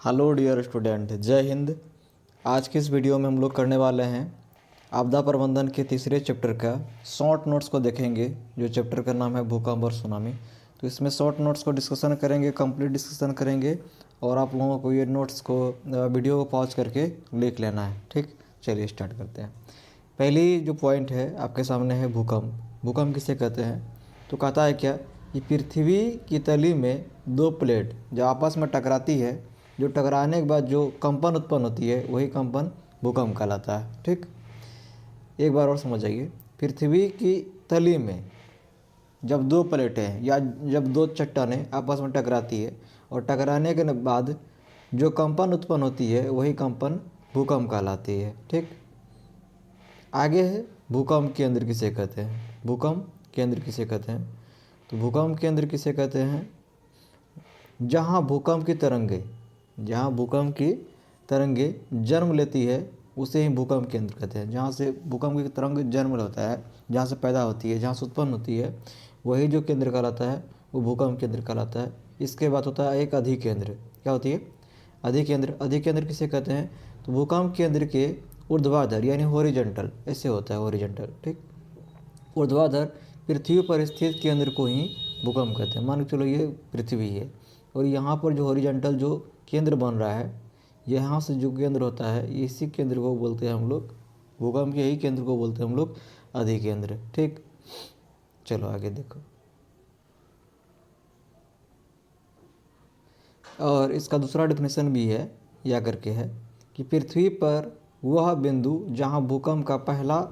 Hello dear student, जय हिंद। आज की इस वीडियो में हम लोग करने वाले हैं आपदा प्रबंधन के तीसरे चैप्टर का शॉर्ट नोट्स को देखेंगे, जो चैप्टर का नाम है भूकंप और सुनामी। तो इसमें शॉर्ट नोट्स को डिस्कशन करेंगे, कंप्लीट डिस्कशन करेंगे और आप लोगों को ये नोट्स को वीडियो को पॉज करके लिख लेना है। ठीक, चलिए स्टार्ट करते हैं। पहली जो पॉइंट है आपके सामने है भूकंप। भूकंप किसे कहते हैं? तो कहता है क्या कि पृथ्वी की तली में दो प्लेट जो आपस में टकराती है, जो टकराने के बाद जो कंपन उत्पन्न होती है वही कंपन भूकंप कहलाता है। ठीक, एक बार और समझ जाइए। पृथ्वी की तली में जब दो प्लेटें या जब दो चट्टानें आपस में टकराती है और टकराने के बाद जो कंपन उत्पन्न होती है वही कंपन भूकंप कहलाती है। ठीक, आगे है भूकंप केंद्र किसे कहते हैं? भूकंप केंद्र किसे कहते हैं? तो भूकंप केंद्र किसे कहते हैं? जहाँ भूकंप की तरंगे जन्म लेती है उसे ही भूकंप केंद्र कहते हैं। जहाँ से भूकंप की तरंग जन्म लेता है, जहाँ से पैदा होती है, जहाँ से उत्पन्न होती है, वही जो केंद्र कहलाता है वो भूकंप केंद्र कहलाता है। इसके बाद होता है एक अधिकेंद्र। क्या होती है? अधिकेंद्र। अधिकेंद्र किसे कहते हैं? तो भूकंप केंद्र के ऊर्ध्वाधर यानी हॉरिजॉन्टल ऐसे होता है, हॉरिजॉन्टल। ठीक, ऊर्ध्वाधर पृथ्वी पर स्थित केंद्र को ही भूकंप कहते हैं। मान के चलो ये पृथ्वी है और यहाँ पर जो हॉरिजॉन्टल जो केंद्र बन रहा है, यहाँ से जो केंद्र होता है इसी केंद्र को बोलते हैं हम लोग, भूकंप के यही केंद्र को बोलते हैं हम लोग अधिकेंद्र। ठीक, चलो आगे देखो। और इसका दूसरा डेफिनेशन भी है, या करके है कि पृथ्वी पर वह बिंदु जहाँ भूकंप का पहला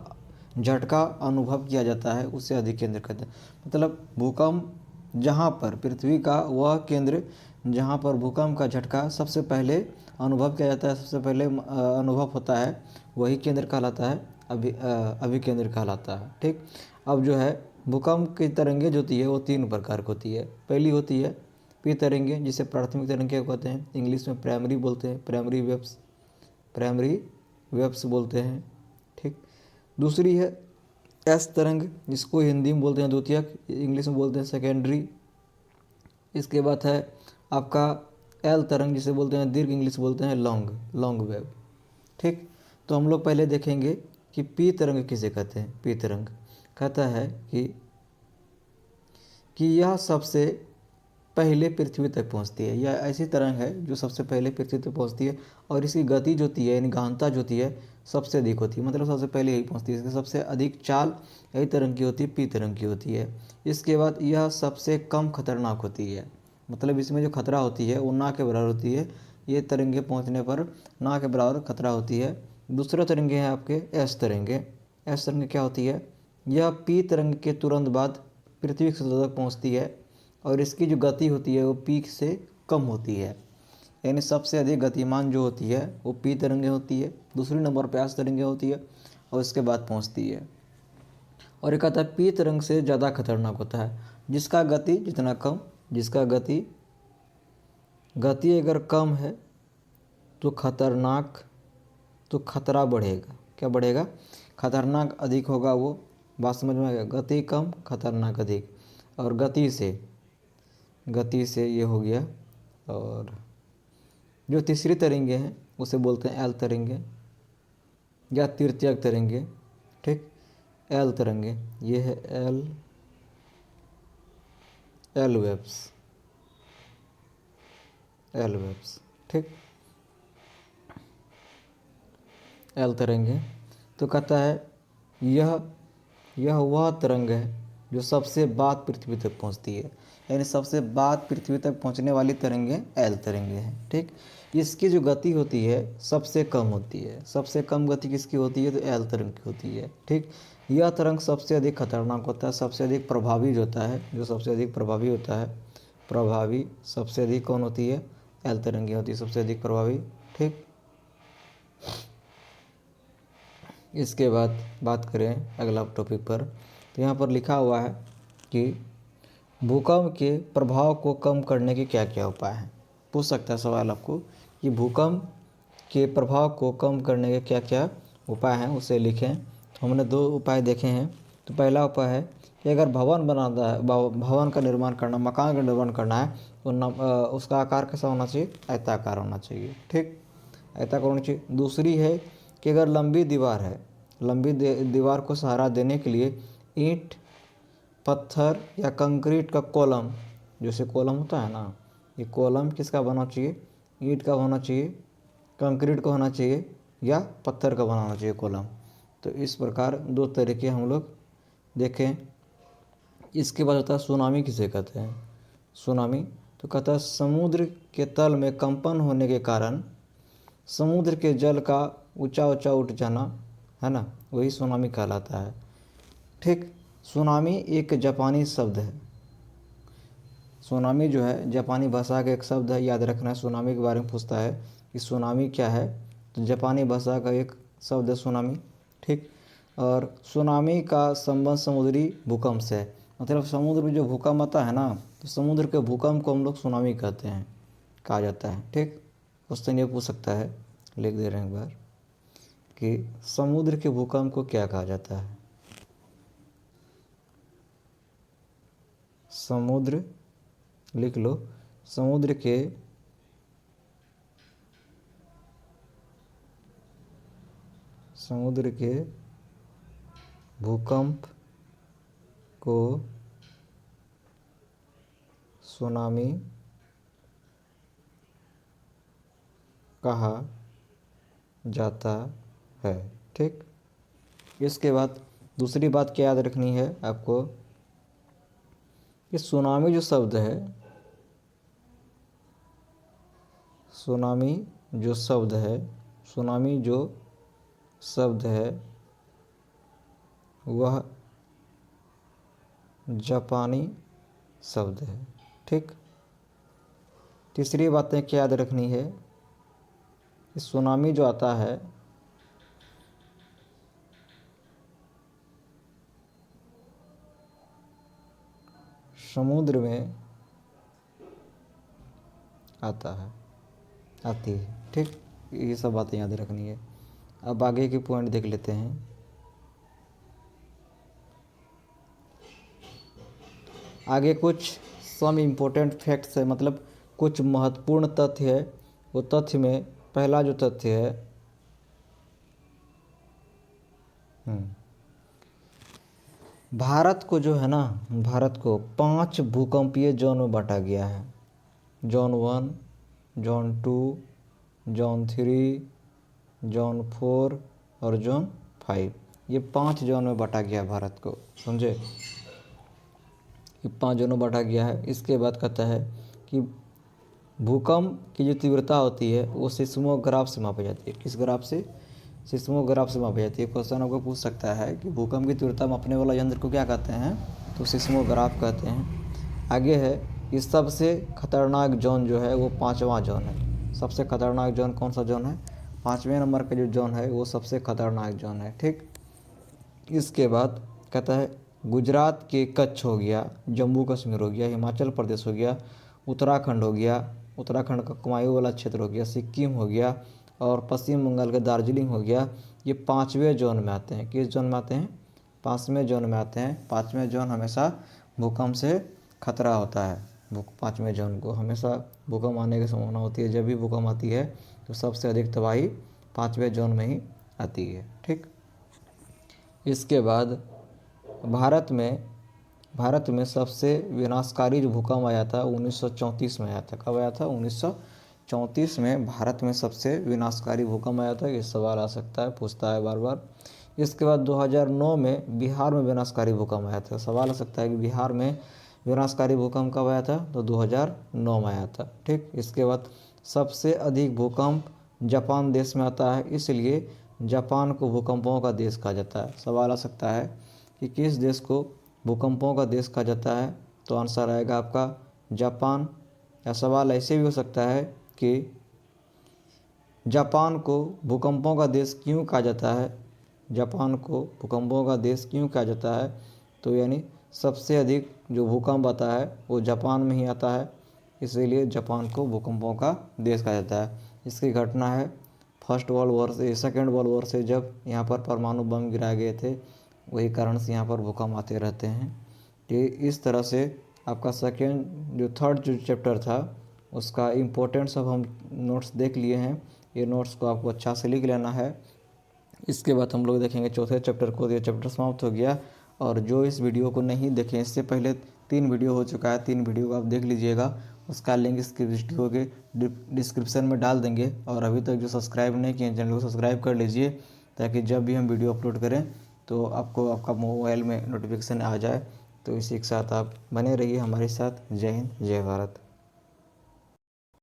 झटका अनुभव किया जाता है उसे अधिकेंद्र कहते हैं। मतलब भूकंप जहाँ पर पृथ्वी का वह केंद्र जहाँ पर भूकंप का झटका सबसे पहले अनुभव किया जाता है, सबसे पहले अनुभव होता है, वही केंद्र कहलाता है अभिकेंद्र कहलाता है। ठीक, अब जो है भूकंप की तरंगे जो होती है वो तीन प्रकार की होती है। पहली होती है पी तरंगे, जिसे प्राथमिक तरंगे कहते हैं, इंग्लिश में प्राइमरी बोलते हैं, प्राइमरी वेव्स बोलते हैं। ठीक, दूसरी है एस तरंग, जिसको हिंदी में बोलते हैं द्वितीयक, इंग्लिश में बोलते हैं सेकेंडरी। इसके बाद है आपका एल तरंग, जिसे बोलते हैं दीर्घ, इंग्लिश बोलते हैं लॉन्ग वेव। ठीक, तो हम लोग पहले देखेंगे कि पी तरंग किसे कहते हैं। पी तरंग कहता है कि यह सबसे पहले पृथ्वी तक पहुंचती है। यह ऐसी तरंग है जो सबसे पहले पृथ्वी तक पहुंचती है और इसकी गति जो होती है यानी गहनता जो होती है सबसे अधिक होती है, मतलब सबसे पहले यही पहुंचती है। इसकी सबसे अधिक चाल यही तरंग की होती है, पी तरंग की होती है। इसके बाद यह सबसे कम खतरनाक होती है, मतलब इसमें जो खतरा होती है वो ना के बराबर होती है। ये तरंगे पहुँचने पर ना के बराबर खतरा होती है। दूसरा तरंगे हैं आपके एस तरंगे। एस तरंगे क्या होती है? यह पी तरंग के तुरंत बाद पृथ्वी की सतह तक पहुँचती है और इसकी जो गति होती है वो पी से कम होती है, यानी सबसे अधिक गतिमान जो होती है वो पी तरंगे होती है। दूसरी नंबर पर एस तरंगे होती है और इसके बाद पहुंचती है। और एक आता है पी तरंग से ज़्यादा खतरनाक होता है, जिसका गति जितना कम, जिसका गति अगर कम है तो खतरा बढ़ेगा। क्या बढ़ेगा? खतरनाक अधिक होगा। वो बात समझ में आ गया? गति कम, खतरनाक अधिक। और गति से ये हो गया। और जो तीसरी तरंगे हैं उसे बोलते हैं एल तरंगे या तृतीयक तरंगे। ठीक, एल तरंगे, ये है एल वेव्स। ठीक, एल तरंगे। तो कहता है यह वह तरंग है जो सबसे बाद पृथ्वी तक पहुंचती है, यानी सबसे बाद पृथ्वी तक पहुंचने वाली तरंगे एल तरंगे हैं। ठीक, इसकी जो गति होती है सबसे कम होती है। सबसे कम गति किसकी होती है? तो एल तरंग की होती है। ठीक, यह तरंग सबसे अधिक खतरनाक होता है, सबसे अधिक प्रभावी जो होता है, जो सबसे अधिक प्रभावी होता है, प्रभावी सबसे अधिक कौन होती है? एल तरंगी होती है सबसे अधिक प्रभावी। ठीक, इसके बाद बात करें अगला टॉपिक पर, तो यहाँ पर लिखा हुआ है कि भूकंप के प्रभाव को कम करने के क्या क्या उपाय हैं। पूछ सकता है सवाल आपको कि भूकंप के प्रभाव को कम करने के क्या क्या उपाय हैं, उसे लिखें। तो हमने दो उपाय देखे हैं। तो पहला उपाय है कि अगर भवन बनाना है, भवन का निर्माण करना, मकान का निर्माण करना है तो उसका आकार कैसा होना चाहिए? आयताकार होना चाहिए। ठीक, आयताकार होना चाहिए। दूसरी है कि अगर लंबी दीवार है, लंबी दीवार को सहारा देने के लिए ईंट, पत्थर या कंक्रीट का कॉलम, जैसे कॉलम होता है ना, ये कॉलम किसका बनना चाहिए? ईंट का होना चाहिए, कंक्रीट का होना चाहिए या पत्थर का बनाना चाहिए कॉलम। तो इस प्रकार दो तरीके हम लोग देखें। इसके बाद होता है सुनामी किसे कहते हैं? सुनामी तो कहता है समुद्र के तल में कंपन होने के कारण समुद्र के जल का ऊंचा ऊंचा उठ जाना, है ना, वही सुनामी कहलाता है। ठीक, सुनामी एक जापानी शब्द है। सुनामी जो है जापानी भाषा का एक शब्द है, याद रखना है। सुनामी के बारे में पूछता है कि सुनामी क्या है, तो जापानी भाषा का एक शब्द है सुनामी। ठीक, और सुनामी का संबंध समुद्री भूकंप से है। मतलब समुद्र में जो भूकंप आता है ना, तो समुद्र के भूकंप को हम लोग सुनामी कहते हैं, कहा जाता है। ठीक, क्वेश्चन ये पूछ सकता है, लिख दे रहे हैं एक बार, कि समुद्र के भूकंप को क्या कहा जाता है? समुद्र, लिख लो, समुद्र के भूकंप को सुनामी कहा जाता है। ठीक, इसके बाद दूसरी बात क्या याद रखनी है आपको, कि सुनामी जो शब्द है, सुनामी जो शब्द है, सुनामी जो शब्द है वह जापानी शब्द है। ठीक, तीसरी बातें क्या याद रखनी है, कि सुनामी जो आता है समुद्र में आता है, आती है। ठीक, ये सब बातें याद रखनी है। अब आगे के पॉइंट देख लेते हैं। आगे कुछ सम इम्पोर्टेंट फैक्ट्स है, मतलब कुछ महत्वपूर्ण तथ्य है। वो तथ्य में पहला जो तथ्य है, भारत को जो है ना, भारत को 5 भूकंपीय जोन में बांटा गया है। जोन 1, जोन 2, जोन 3, जोन 4 और जोन 5। ये 5 जोन में बांटा गया भारत को, समझे? ये 5 जोनों में बांटा गया है। इसके बाद कहता है कि भूकंप की जो तीव्रता होती है वो सिस्मोग्राफ से मापी जाती है। किस ग्राफ से? सिस्मोग्राफ से मापी जाती है। क्वेश्चन आपको पूछ सकता है कि भूकंप की तीव्रता मापने वाला यंत्र को क्या कहते हैं, तो सिस्मोग्राफ कहते हैं। आगे है कि सबसे खतरनाक जोन जो है वो 5वां जोन है। सबसे खतरनाक जोन कौन सा जोन है? 5वें नंबर का जो जोन है वो सबसे खतरनाक जोन है। ठीक, इसके बाद कहता है गुजरात के कच्छ हो गया, जम्मू कश्मीर हो गया, हिमाचल प्रदेश हो गया, उत्तराखंड हो गया, उत्तराखंड का कुमायूं वाला क्षेत्र हो गया, सिक्किम हो गया और पश्चिम बंगाल का दार्जिलिंग हो गया। ये 5वें जोन में आते हैं। किस जोन में आते हैं? 5वें जोन में आते हैं। 5वें जोन हमेशा भूकंप से खतरा होता है। 5वें जोन को हमेशा भूकंप आने की संभावना होती है। जब भी भूकंप आती है तो सबसे अधिक तबाही 5वें जोन में ही आती है। ठीक, इसके बाद भारत में सबसे विनाशकारी जो भूकंप आया था 1934 में आया था। कब आया था? 1934 में भारत में सबसे विनाशकारी भूकंप आया था। ये सवाल आ सकता है, पूछता है बार बार। इसके बाद 2009 में बिहार में विनाशकारी भूकंप आया था। सवाल आ सकता है कि बिहार में विनाशकारी भूकंप कब आया था, तो 2009 में आया था। ठीक, इसके बाद सबसे अधिक भूकंप जापान देश में आता है, इसलिए जापान को भूकंपों का देश कहा जाता है। सवाल आ सकता है कि किस देश को भूकंपों का देश कहा जाता है, तो आंसर आएगा आपका जापान। या सवाल ऐसे भी हो सकता है कि जापान को भूकंपों का देश क्यों कहा जाता है, जापान को भूकंपों का देश क्यों कहा जाता है, तो यानी सबसे अधिक जो भूकंप आता है वो जापान में ही आता है, इसीलिए जापान को भूकंपों का देश कहा जाता है। इसकी घटना है फर्स्ट वर्ल्ड वॉर से, सेकेंड वर्ल्ड वॉर से, जब यहाँ पर परमाणु बम गिराए गए थे, वही कारण से यहाँ पर भूकंप आते रहते हैं। ये इस तरह से आपका थर्ड जो चैप्टर था उसका इम्पोर्टेंट सब हम नोट्स देख लिए हैं। ये नोट्स को आपको अच्छा से लिख लेना है। इसके बाद हम लोग देखेंगे चौथे चैप्टर को। ये चैप्टर समाप्त हो गया। और जो इस वीडियो को नहीं देखें, इससे पहले 3 वीडियो हो चुका है, 3 वीडियो को आप देख लीजिएगा। उसका लिंक इसके वीडियो के डिस्क्रिप्शन में डाल देंगे। और अभी तक जो सब्सक्राइब नहीं किए चैनल को सब्सक्राइब कर लीजिए, ताकि जब भी हम वीडियो अपलोड करें तो आपको आपका मोबाइल में नोटिफिकेशन आ जाए। तो इसी के साथ आप बने रहिए हमारे साथ। जय हिंद, जय भारत।